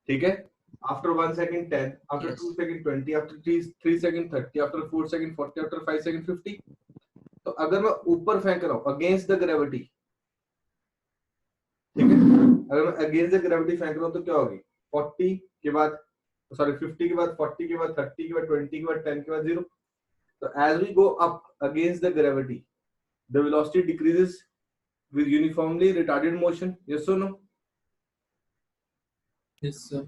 ठीक है, after 1 second 10, after 2 second 20, after 3 second 30, after 4 second 40, after 5 second 50। तो अगर मैं ऊपर फेंक रहा हूं अगेंस्ट द ग्रेविटी, ठीक है, अगर मैं अगेंस्ट द ग्रेविटी फेंक रहा हूं तो क्या होगी, 40 के बाद, सॉरी 50 के बाद 40 के बाद 30 के बाद 20 के बाद 10 के बाद 0। तो as we go up against the gravity the velocity decreases with uniformly retarded motion, yes or no? Yes sir.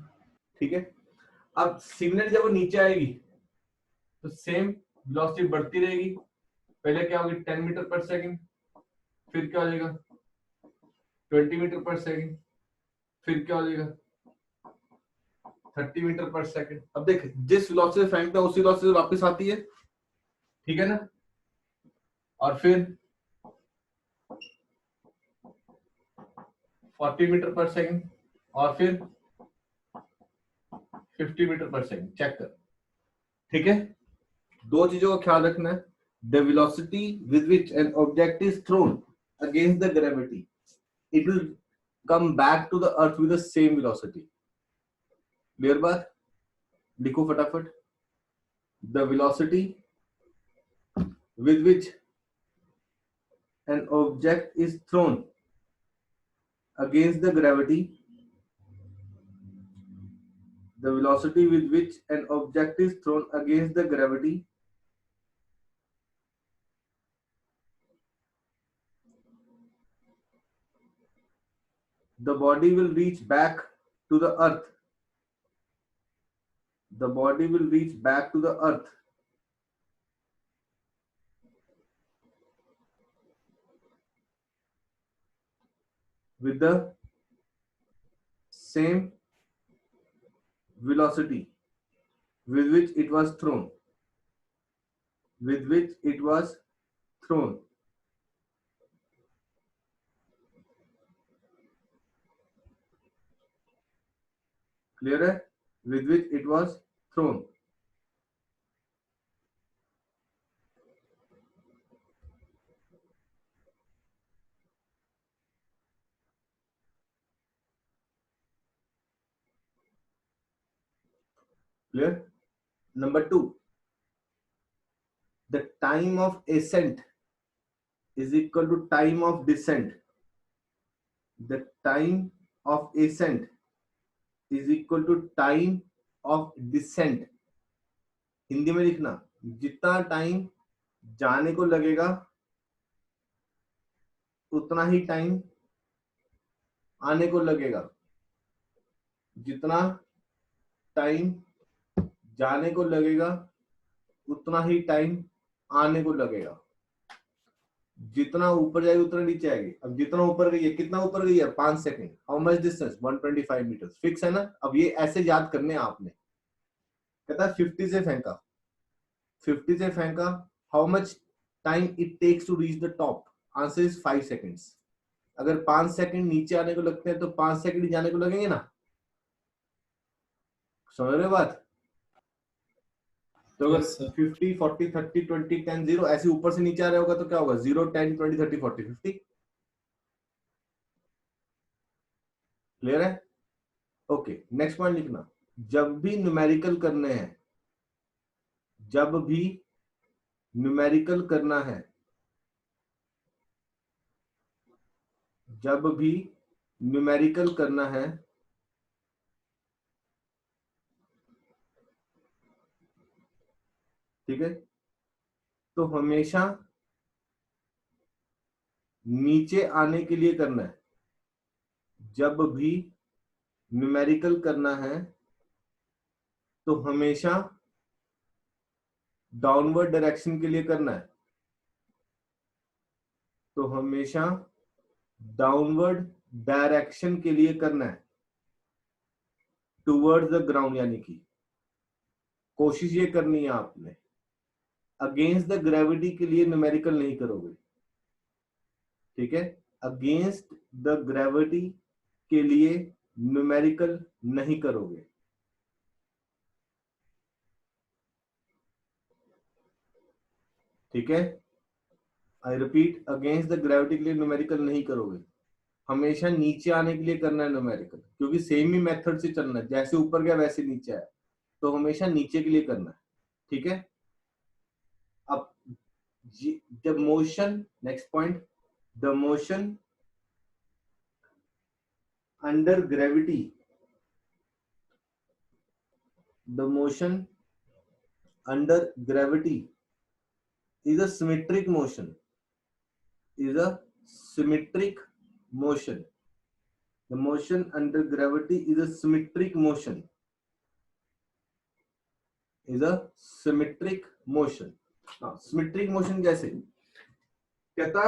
ठीक है, अब सिग्नल जब वो नीचे आएगी तो सेम वेलोसिटी बढ़ती रहेगी। पहले क्या होगी 10 मीटर पर सेकंड, फिर क्या हो जाएगा 20 मीटर पर सेकंड, फिर क्या हो जाएगा 30 मीटर पर सेकंड। अब देख जिस वेलोसिटी से फेंकता है उसी वेलोसिटी से वापस आती है, ठीक है ना, और फिर 40 मीटर पर सेकंड और फिर 50 मीटर पर सेकंड, चेक कर। ठीक है, दो चीजों का ख्याल रखना है, the velocity with which an object is thrown against the gravity, it will come back to the earth with the same velocity. Clear बात, लिखो फटाफट, the velocity with which an object is thrown against the gravity, the velocity with which an object is thrown against the gravity the body will reach back to the earth, the body will reach back to the earth with the same velocity with which it was thrown, with which it was thrown। Clear है, with which it was thrown। Clear. Number 2, the time of ascent is equal to time of descent, the time of ascent is equal to time of descent। Hindi में लिखना, जितना time जाने को लगेगा उतना ही time आने को लगेगा, जितना टाइम जाने को लगेगा उतना ही टाइम आने को लगेगा। जितना ऊपर जाएगी उतना नीचे आएगी। अब जितना ऊपर गई है, कितना ऊपर गई है 5 second, how much distance 125 metre, fix है ना। अब ये ऐसे याद करने हैं आपने, कहता है 50 से फेंका, 50 से फेंका, how much time it takes to reach the top, answer is 5 seconds. अगर 5 सेकंड नीचे आने को लगते हैं तो 5 सेकंड ही जाने को लगेंगे ना, समझ रहे हो बात। तो अगर 50 40 30 20 10 0 ऐसे ऊपर से नीचे आ रहा होगा तो क्या होगा 0 10 20 30 40 50। क्लियर है, ओके। नेक्स्ट पॉइंट लिखना, जब भी न्यूमेरिकल करने हैं, जब भी न्यूमेरिकल करना है, जब भी न्यूमेरिकल करना है, ठीक है, तो हमेशा नीचे आने के लिए करना है। जब भी न्यूमेरिकल करना है तो हमेशा डाउनवर्ड डायरेक्शन के लिए करना है, तो हमेशा डाउनवर्ड डायरेक्शन के लिए करना है, टुवर्ड्स द ग्राउंड, यानी कि कोशिश ये करनी है आपने, अगेंस्ट द ग्रेविटी के लिए न्यूमेरिकल नहीं करोगे, ठीक है, अगेंस्ट द ग्रेविटी के लिए न्यूमेरिकल नहीं करोगे। ठीक है, I repeat, against the gravity के लिए न्यूमेरिकल नहीं करोगे, हमेशा नीचे आने के लिए करना है न्यूमेरिकल, क्योंकि सेम ही मेथड से चलना है, जैसे ऊपर गया वैसे नीचे आया, तो हमेशा नीचे के लिए करना है, ठीक है। अब the motion, next point, the motion under gravity, the motion under gravity is a symmetric motion, is a symmetric motion. The motion under gravity is a symmetric motion, is a symmetric motion. हाँ, symmetric motion कैसे कहता,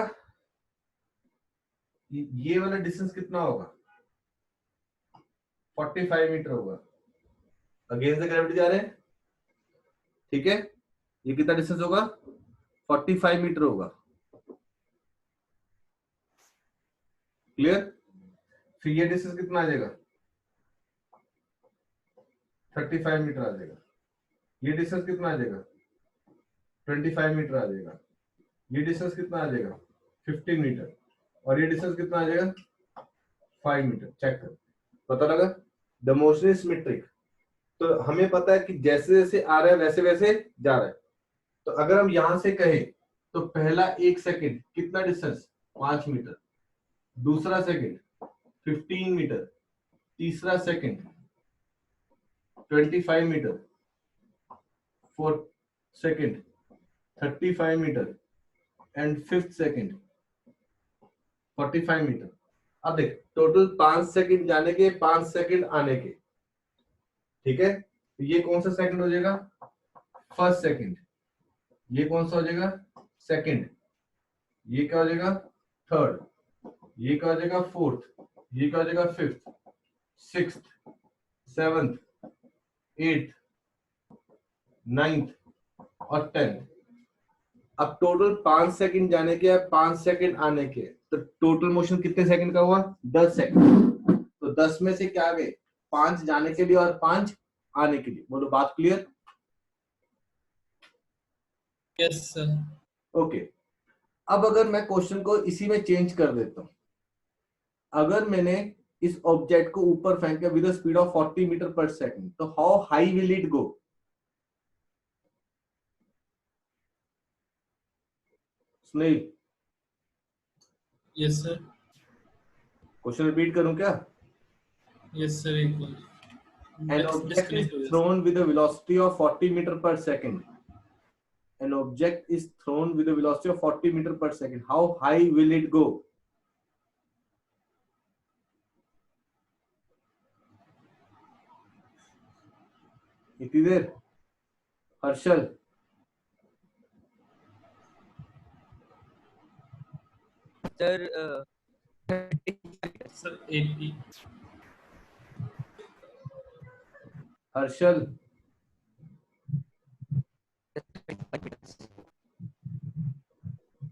ये वाला distance कितना होगा, 45 metre होगा, against the gravity जा रहे हैं, ठीक है। ये कितना डिस्टेंस होगा, 45 मीटर होगा, क्लियर। फिर ये डिस्टेंस कितना आ जाएगा, 35 मीटर आ जाएगा। ये डिस्टेंस कितना आ जाएगा, 25 मीटर आ जाएगा। ये डिस्टेंस कितना आ जाएगा, 15 मीटर। और ये डिस्टेंस कितना आ जाएगा, 5 मीटर। चेक कर, पता लगा। द मोशन इज सिमेट्रिक, तो हमें पता है कि जैसे जैसे आ रहा है वैसे वैसे जा रहा है। तो अगर हम यहां से कहें तो पहला 1 सेकंड कितना डिस्टेंस, 5 मीटर, दूसरा सेकंड 15 मीटर, तीसरा second 25 metre, fourth second 35 metre and fifth second 45 metre. अब देख, टोटल 5 सेकंड जाने के, 5 सेकंड आने के, ठीक है। ये कौन सा सेकंड हो जाएगा, फर्स्ट सेकंड। ये कौन सा हो जाएगा, सेकंड। ये क्या हो जाएगा, थर्ड। ये क्या हो जाएगा, फोर्थ। ये क्या हो जाएगा, fifth, sixth, seventh, eighth, ninth और 10th। अब टोटल 5 सेकंड जाने के, 5 सेकंड आने के, तो टोटल मोशन कितने सेकंड का हुआ, 10 सेकंड। तो 10 में से क्या आ गए, 5 जाने के लिए और 5 आने के लिए। बोलो, बात क्लियर। Yes sir. ओके, अब अगर मैं क्वेश्चन को इसी में चेंज कर देता हूं, अगर मैंने इस ऑब्जेक्ट को ऊपर फेंका विद स्पीड ऑफ 40 मीटर पर सेकंड, तो how high will it go. Sunil, yes sir. Question repeat करूं क्या। यस सर, एक बार An object is thrown with a velocity of 40 meter per second. An object is thrown with a velocity of 40 meter per second. How high will it go? It is there. Harshal. Sir, sir 80। Harshal.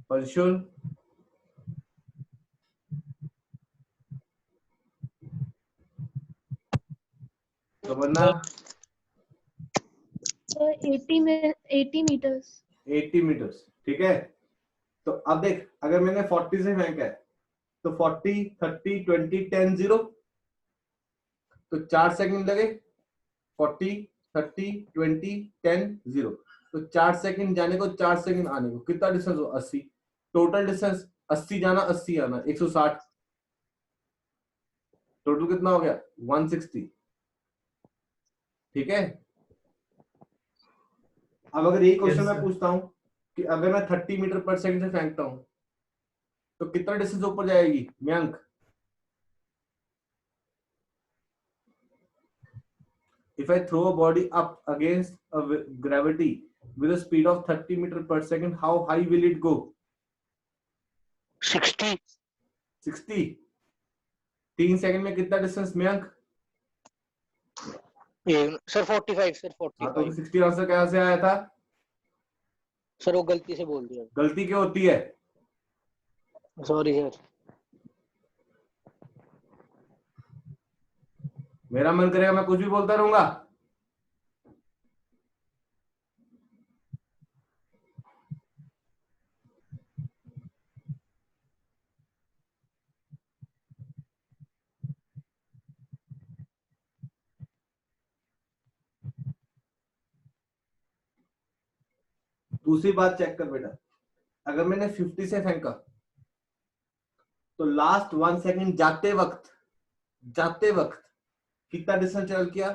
Parshul. Tamanna. Sir, 80 meters. 80 meters. ठीक है। तो अब देख, अगर मैंने 40 से फेंका है तो 40, 30, 20, 10, 0, तो 4 सेकंड लगे। 40, 30, 20, 10, 0, तो 4 सेकंड जाने को, 4 सेकंड आने को, कितना डिस्टेंस हो, 80। टोटल डिस्टेंस 80 जाना, 80 आना, 160। टोटल कितना हो गया, 160। ठीक है। अब अगर यही क्वेश्चन मैं पूछता हूं कि अगर मैं 30 मीटर पर सेकंड से फेंकता हूं तो कितना डिस्टेंस ऊपर जाएगी Mayank. If I throw a body up against a gravity with a speed of 30 meter per second, how high will it go? 60. 60। 3 second में कितना डिस्टेंस मयंक। Sir 45 sir 45। हाँ, तो 60 आंसर कहाँ से आया था। सर वो गलती से बोल दिया। गलती क्यों होती है। Sorry sir. मेरा मन करेगा मैं कुछ भी बोलता रहूंगा। दूसरी बात चेक कर बेटा, अगर मैंने 50 से फेंका तो लास्ट 1 सेकंड जाते वक्त कितना डिस्टेंस ट्रेवल किया?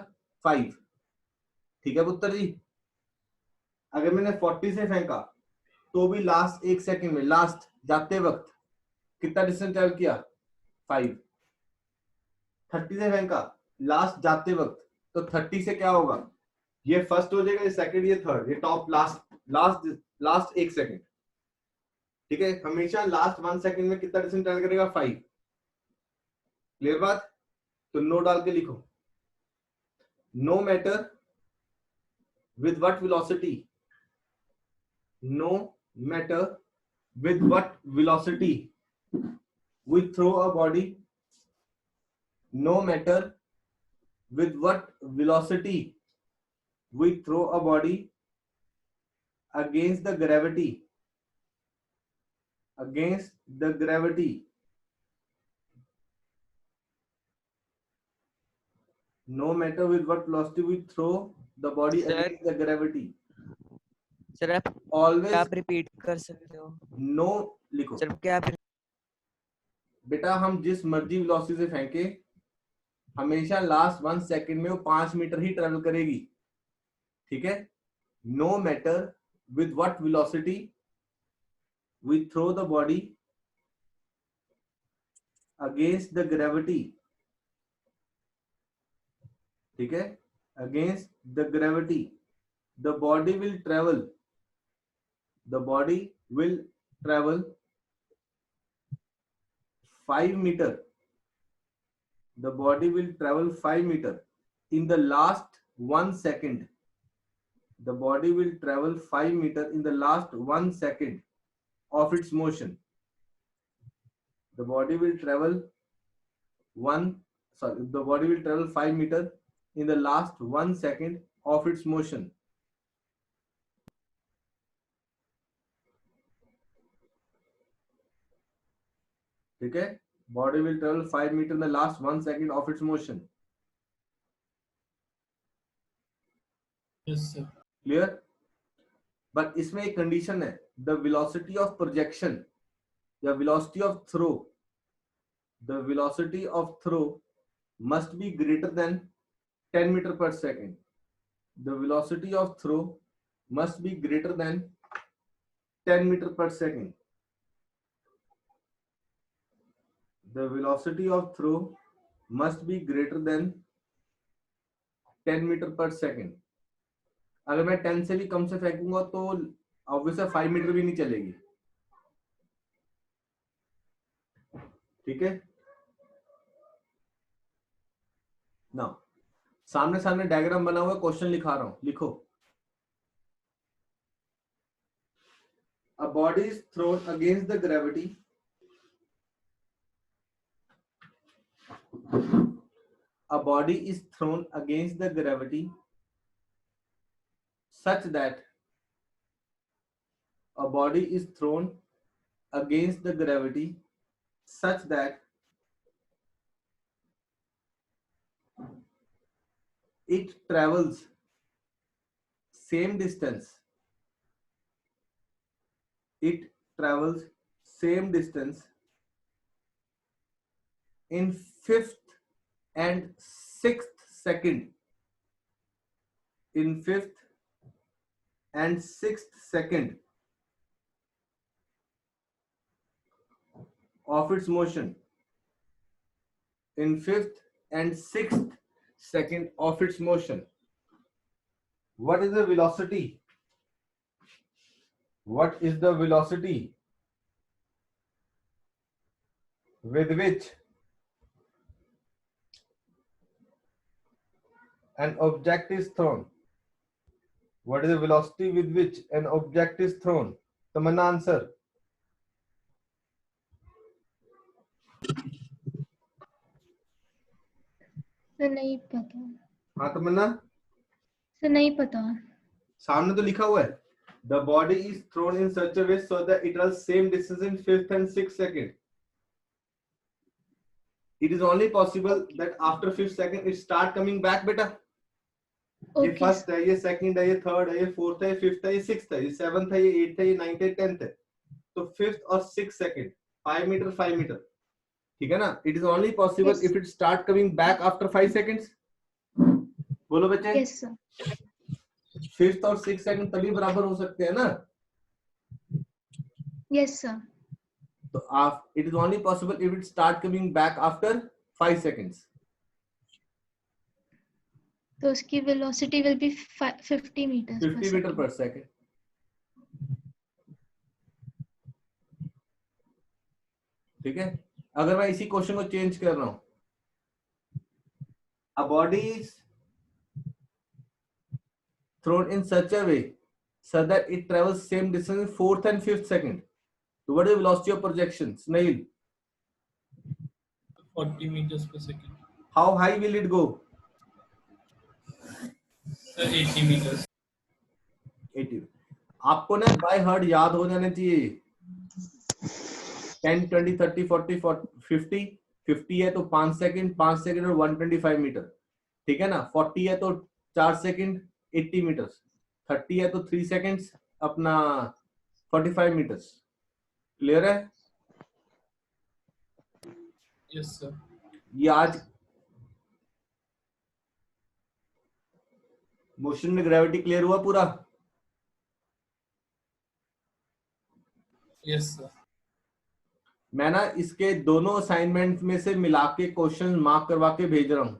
5। ठीक है पुत्र जी। अगर मैंने 40 से फेंका तो भी लास्ट 1 सेकंड में, लास्ट जाते वक्त कितना डिस्टेंस ट्रेवल किया? 5। 30 से फेंका लास्ट जाते वक्त, तो 30 से क्या होगा? ये फर्स्ट हो जाएगा, ये सेकंड, ये थर्ड, ये टॉप, लास्ट 1 सेकंड। ठीक है, हमेशा लास्ट 1 सेकंड में कितना डिस्टेंस ट्रेवल करेगा? 5। क्लियर बात? तो नो डाल के लिखो, no matter with what velocity, no matter with what velocity we throw a body, no matter with what velocity we throw a body against the gravity, no matter with what velocity we throw the body Sir. against the gravity, sir आप always repeat कर सकते हो? no लिखो। Sir क्या आप बेटा हम जिस मर्जी वेलोसिटी से फेंके, हमेशा लास्ट 1 सेकंड में वो 5 मीटर ही ट्रेवल करेगी। ठीक है, no matter with what velocity we throw the body against the gravity. ठीक है, against the gravity the body will travel 5 meter. The body will travel 5 meter in the last 1 second. The body will travel 5 meter in the last 1 second of its motion. The body will travel 5 meter in the last 1 second of its motion. ठीक है, body will travel 5 meter in the last 1 second of its motion. Yes, sir. Clear? But इसमें एक condition है, the velocity of projection या velocity of throw, the velocity of throw must be greater than 10 meter per second. The velocity of throw must be greater than 10 meter per second. The velocity of throw must be greater than 10 meter per second. अगर मैं 10 से भी कम से फेंकूंगा तो obviously 5 metre भी नहीं चलेगी। ठीक है ना, सामने डायग्राम बना हुआ, क्वेश्चन लिखा रहा हूं, लिखो। A body is thrown against the gravity. A body is thrown against the gravity such that it travels same distance in 5th and 6th second of its motion. In 5th and 6th second of its motion. What is the velocity? What is the velocity with which an object is thrown? What is the velocity with which an object is thrown? Tamanna, answer. Sir नहीं पता। हाँ तमन्ना, sir नहीं पता। सामने तो लिखा हुआ है, the body is thrown in such a way so that it travels same distance in 5th and 6th second. It is only possible that after 5th second it start coming back, beta. ये Okay, first है, ये second है, ये third है, ये fourth है, ये fifth है, ये सिक्स्थ है, ये सेवंथ है, ये एट्थ है, ये नाइन्थ है, 10th है। तो फिफ्थ और सिक्स सेकंड 5 मीटर 5 मीटर, ठीक है ना। It is only possible Yes. If it start coming back after 5 seconds. बोलो बच्चे। yes sir. फिफ्थ और सिक्स सेकंड तभी बराबर हो सकते हैं ना। Yes sir. तो आप it is only possible if it start coming back after 5 seconds. तो उसकी velocity will be 50 meters per 50 metre second. पर सेकंड, ठीक है। अगर मैं इसी क्वेश्चन को चेंज कर रहा हूं, a body is thrown in such a way so that it travels same distance in fourth and fifth second. So what is the velocity of projection, Snail? 40 meters per second. How high will it go? Sir, 80 meters. 80। आपको ना by heart याद हो जाने चाहिए 10 20 30 40 50। 50 है तो 5 second, 5 second और 125 metre, ठीक है ना। 40 है तो 4 सेकंड 80 मीटर, 30 है तो 3 सेकंड्स अपना 45 मीटर्स। क्लियर है? Yes sir. ये आज मोशन में ग्रेविटी क्लियर हुआ पूरा? Yes sir. मैं ना इसके दोनों असाइनमेंट में से मिला के क्वेश्चन मार्क करवा के भेज रहा हूं,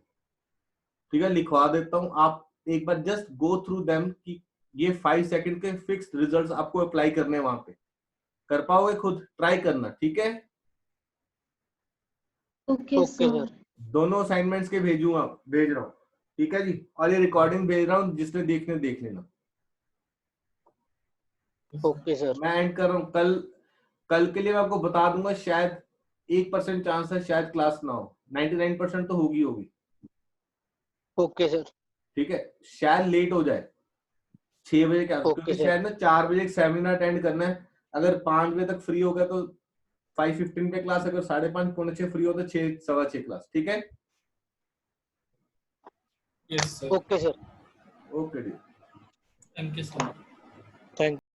ठीक है, लिखवा देता हूं। आप एक बार जस्ट गो थ्रू देम कि ये 5 सेकंड के फिक्स्ड रिजल्ट्स आपको अप्लाई करने हैं वहां पे। कर पाओगे? खुद ट्राई करना, ठीक है। Okay Okay, sir. sir. दोनों असाइनमेंट्स के भेज रहा हूँ, ठीक है जी। और ये रिकॉर्डिंग भेज रहा हूँ, जिसने देखने देख लेना। Okay, sir. मैं एंड कर रहा हूँ। कल के लिए मैं आपको बता दूंगा, शायद 1% चांस है शायद क्लास ना हो, 99% तो होगी। Okay, sir. ठीक है, शायद लेट हो जाए 6 बजे का, Okay, क्योंकि sir. शायद ना 4 बजे एक सेमिनार अटेंड करना है। अगर 5 बजे तक फ्री हो गया तो 5:15 पे क्लास, अगर 5:30 पौने 6 फ्री हो तो 6 सवा 6 क्लास, ठीक है। Yes sir. Okay, sir. Okay D. Thank you so much.